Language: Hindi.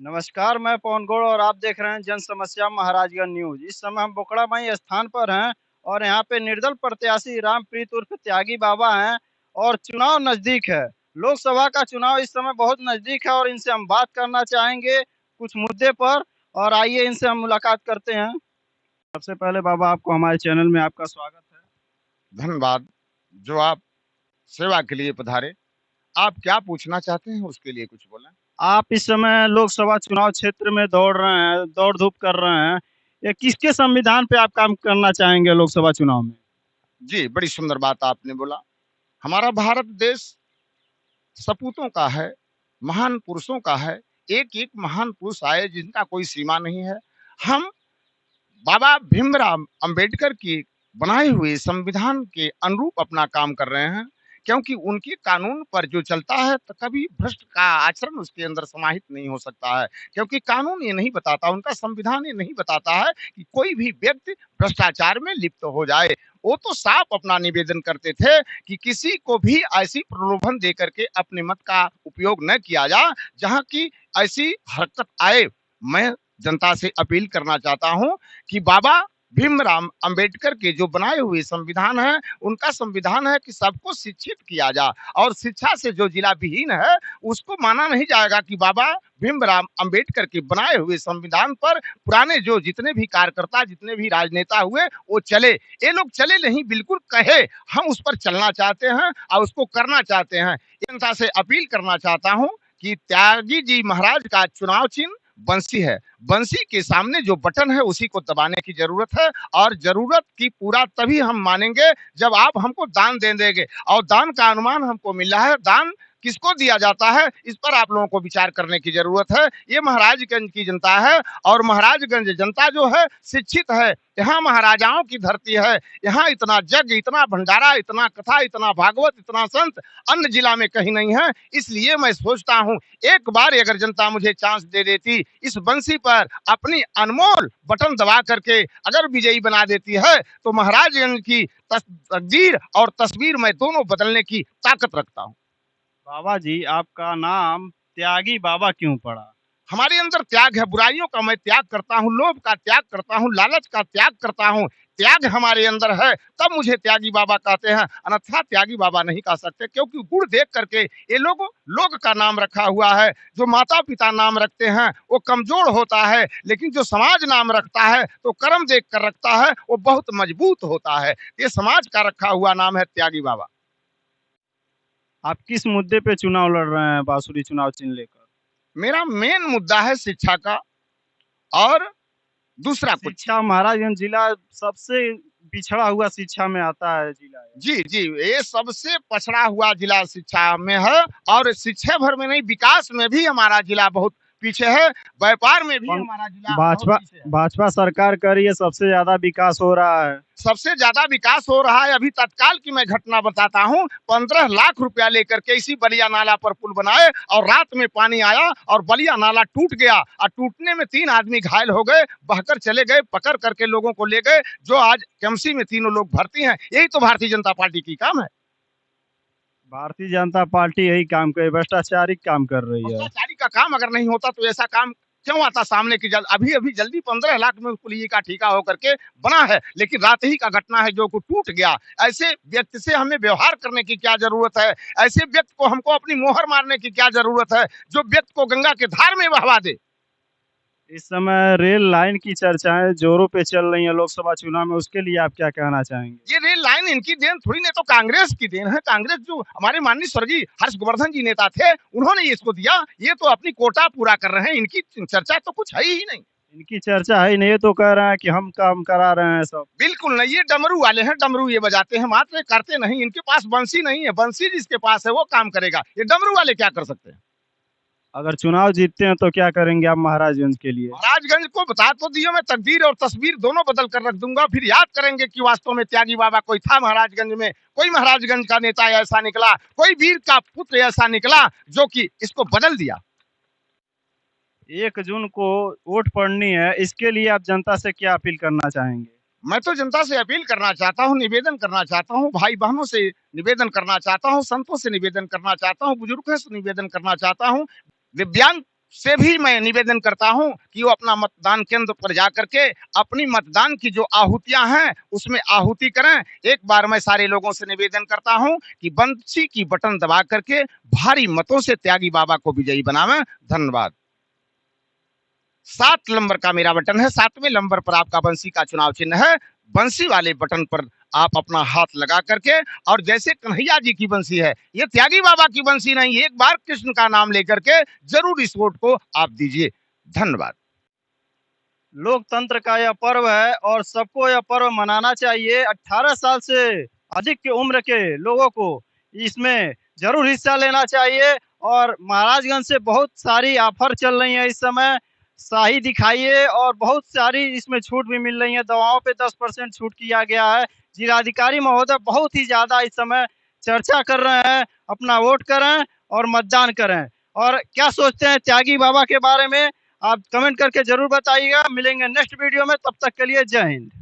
नमस्कार, मैं पवन गौड़ और आप देख रहे हैं जन समस्या महाराजगंज न्यूज। इस समय हम बोकड़ा माई स्थान पर हैं और यहाँ पे निर्दल प्रत्याशी रामप्रीत उर्फ त्यागी बाबा हैं और चुनाव नजदीक है। लोकसभा का चुनाव इस समय बहुत नजदीक है और इनसे हम बात करना चाहेंगे कुछ मुद्दे पर। और आइए इनसे हम मुलाकात करते हैं। सबसे पहले बाबा आपको हमारे चैनल में आपका स्वागत है। धन्यवाद। जो आप सेवा के लिए पधारे। आप क्या पूछना चाहते हैं उसके लिए कुछ बोलें। आप इस समय लोकसभा चुनाव क्षेत्र में दौड़ रहे हैं, दौड़ धूप कर रहे हैं। ये किसके संविधान पे आप काम करना चाहेंगे लोकसभा चुनाव में? जी, बड़ी सुंदर बात आपने बोला। हमारा भारत देश सपूतों का है, महान पुरुषों का है। एक-एक महान पुरुष आए जिनका कोई सीमा नहीं है। हम बाबा भीमराव अंबेडकर की बनाए हुए संविधान के अनुरूप अपना काम कर रहे हैं, क्योंकि उनके कानून पर जो चलता है तो कभी भ्रष्ट का आचरण उसके अंदर समाहित नहीं हो सकता है, क्योंकि कानून ये नहीं बताता, उनका संविधान ये नहीं बताता है कि कोई भी व्यक्ति भ्रष्टाचार में लिप्त हो जाए। वो तो साफ अपना निवेदन करते थे कि किसी को भी ऐसी प्रलोभन दे करके अपने मत का उपयोग न किया जाए जहां की ऐसी हरकत आए। मैं जनता से अपील करना चाहता हूं कि बाबा भीमराव अंबेडकर के जो बनाए हुए संविधान है, उनका संविधान है कि सबको शिक्षित किया जाए और शिक्षा से जो जिला विहीन है उसको माना नहीं जाएगा कि बाबा भीमराव अंबेडकर के बनाए हुए संविधान पर पुराने जो जितने भी कार्यकर्ता जितने भी राजनेता हुए वो चले। ये लोग चले नहीं, बिल्कुल कहे हम उस पर चलना चाहते हैं और उसको करना चाहते हैं। जनता से अपील करना चाहता हूं कि त्यागी जी महाराज का चुनाव चिन्ह बंसी है। बंसी के सामने जो बटन है उसी को दबाने की जरूरत है और जरूरत की पूरा तभी हम मानेंगे जब आप हमको दान दे देंगे। और दान का अनुमान हमको मिल रहा है, दान किसको दिया जाता है इस पर आप लोगों को विचार करने की जरूरत है। ये महाराजगंज की जनता है और महाराजगंज जनता जो है शिक्षित है। यहाँ महाराजाओं की धरती है, यहाँ इतना जग, इतना भंडारा, इतना कथा, इतना भागवत, इतना संत अन्य जिला में कहीं नहीं है। इसलिए मैं सोचता हूँ एक बार अगर जनता मुझे चांस दे देती, इस बंसी पर अपनी अनमोल बटन दबा करके अगर विजयी बना देती है तो महाराजगंज की तकदीर और तस्वीर मैं दोनों बदलने की ताकत रखता हूँ। बाबा जी, आपका नाम त्यागी बाबा क्यों पड़ा? हमारे अंदर त्याग है, बुराइयों का मैं त्याग करता हूँ, लोभ का त्याग करता हूँ, लालच का त्याग करता हूँ। त्याग हमारे अंदर है तब मुझे त्यागी बाबा कहते हैं, अन्यथा त्यागी बाबा नहीं कह सकते, क्योंकि गुण देख करके ये लोग का नाम रखा हुआ है। जो माता पिता नाम रखते हैं वो कमजोर होता है, लेकिन जो समाज नाम रखता है तो कर्म देख कर रखता है, वो बहुत मजबूत होता है। ये समाज का रखा हुआ नाम है त्यागी बाबा। आप किस मुद्दे पे चुनाव लड़ रहे हैं बांसुरी चुनाव चिन्ह लेकर? मेरा मेन मुद्दा है शिक्षा का और दूसरा कुछ। शिक्षा, महाराजगंज जिला सबसे पिछड़ा हुआ शिक्षा में आता है जिला है। जी जी, ये सबसे पछड़ा हुआ जिला शिक्षा में है और शिक्षा भर में नहीं, विकास में भी हमारा जिला बहुत पीछे है, व्यापार में भी हमारा जिला बहुत भाजपा पीछे है। भाजपा सरकार कर रही है, सबसे ज्यादा विकास हो रहा है। सबसे ज्यादा विकास हो रहा है। अभी तत्काल की मैं घटना बताता हूँ, 15 लाख रुपया लेकर के इसी बलिया नाला पर पुल बनाए और रात में पानी आया और बलिया नाला टूट गया और टूटने में 3 आदमी घायल हो गए, बहकर चले गए, पकड़ करके लोगों को ले गए, जो आज केएमसी में तीनों लोग भर्ती हैं। यही तो भारतीय जनता पार्टी की काम है। भारतीय जनता पार्टी यही काम कर, भ्रष्टाचारी काम कर रही है। भ्रष्टाचारी का काम अगर नहीं होता तो ऐसा काम क्यों आता सामने की अभी अभी जल्दी 15 लाख में पुलिस का ठीका होकर के बना है, लेकिन रात ही का घटना है जो को टूट गया। ऐसे व्यक्ति से हमें व्यवहार करने की क्या जरूरत है? ऐसे व्यक्ति को हमको अपनी मोहर मारने की क्या जरूरत है जो व्यक्ति को गंगा के धार में बहवा दे? इस समय रेल लाइन की चर्चाएं जोरों पे चल रही है लोकसभा चुनाव में, उसके लिए आप क्या कहना चाहेंगे? ये रेल लाइन इनकी देन थोड़ी, नहीं तो कांग्रेस की देन है। कांग्रेस जो हमारे माननीय स्वर्गीय हर्षवर्धन जी नेता थे, उन्होंने इसको दिया। ये तो अपनी कोटा पूरा कर रहे हैं, इनकी चर्चा तो कुछ है ही नहीं। इनकी चर्चा है नहीं, तो कह रहे हैं कि हम काम करा रहे हैं सब। बिल्कुल नहीं, ये डमरू वाले हैं, डमरू ये बजाते हैं, मात्र करते नहीं। इनके पास बंसी नहीं है, बंसी जिसके पास है वो काम करेगा। ये डमरू वाले क्या कर सकते हैं? अगर चुनाव जीतते हैं तो क्या करेंगे आप महाराजगंज के लिए? महाराजगंज को बता तो दियो, मैं तकदीर और तस्वीर दोनों बदल कर रख दूंगा। फिर याद करेंगे कि वास्तव में त्यागी बाबा कोई था महाराजगंज में, कोई महाराजगंज का नेता ऐसा निकला, कोई वीर का पुत्र ऐसा निकला जो कि इसको बदल दिया। 1 जून को वोट पड़नी है, इसके लिए आप जनता से क्या अपील करना चाहेंगे? मैं तो जनता से अपील करना चाहता हूँ, निवेदन करना चाहता हूँ, भाई बहनों से निवेदन करना चाहता हूँ, संतों से निवेदन करना चाहता हूँ, बुजुर्गों से निवेदन करना चाहता हूँ, दिव्यांग से भी मैं निवेदन करता हूं कि वो अपना मतदान केंद्र पर जाकर के अपनी मतदान की जो आहुतियां हैं उसमें आहुति करें। एक बार मैं सारे लोगों से निवेदन करता हूं कि बंसी की बटन दबा करके भारी मतों से त्यागी बाबा को विजयी बनावें। धन्यवाद। 7 नंबर का मेरा बटन है, 7वें नंबर पर आपका बंसी का चुनाव चिन्ह है। बंसी वाले बटन पर आप अपना हाथ लगा करके, और जैसे कन्हैया जी की बंसी है, ये त्यागी बाबा की बंसी नहीं, एक बार कृष्ण का नाम लेकर के जरूर इस वोट को आप दीजिए। धन्यवाद। लोकतंत्र का यह पर्व है और सबको यह पर्व मनाना चाहिए। 18 साल से अधिक की उम्र के लोगों को इसमें जरूर हिस्सा लेना चाहिए। और महाराजगंज से बहुत सारी ऑफर चल रही है इस समय, शाही दिखाइए, और बहुत सारी इसमें छूट भी मिल रही है। दवाओं पे 10% छूट किया गया है। जिलाधिकारी महोदय बहुत ही ज्यादा इस समय चर्चा कर रहे हैं। अपना वोट करें और मतदान करें। और क्या सोचते हैं त्यागी बाबा के बारे में, आप कमेंट करके जरूर बताइएगा। मिलेंगे नेक्स्ट वीडियो में, तब तक के लिए जय हिंद।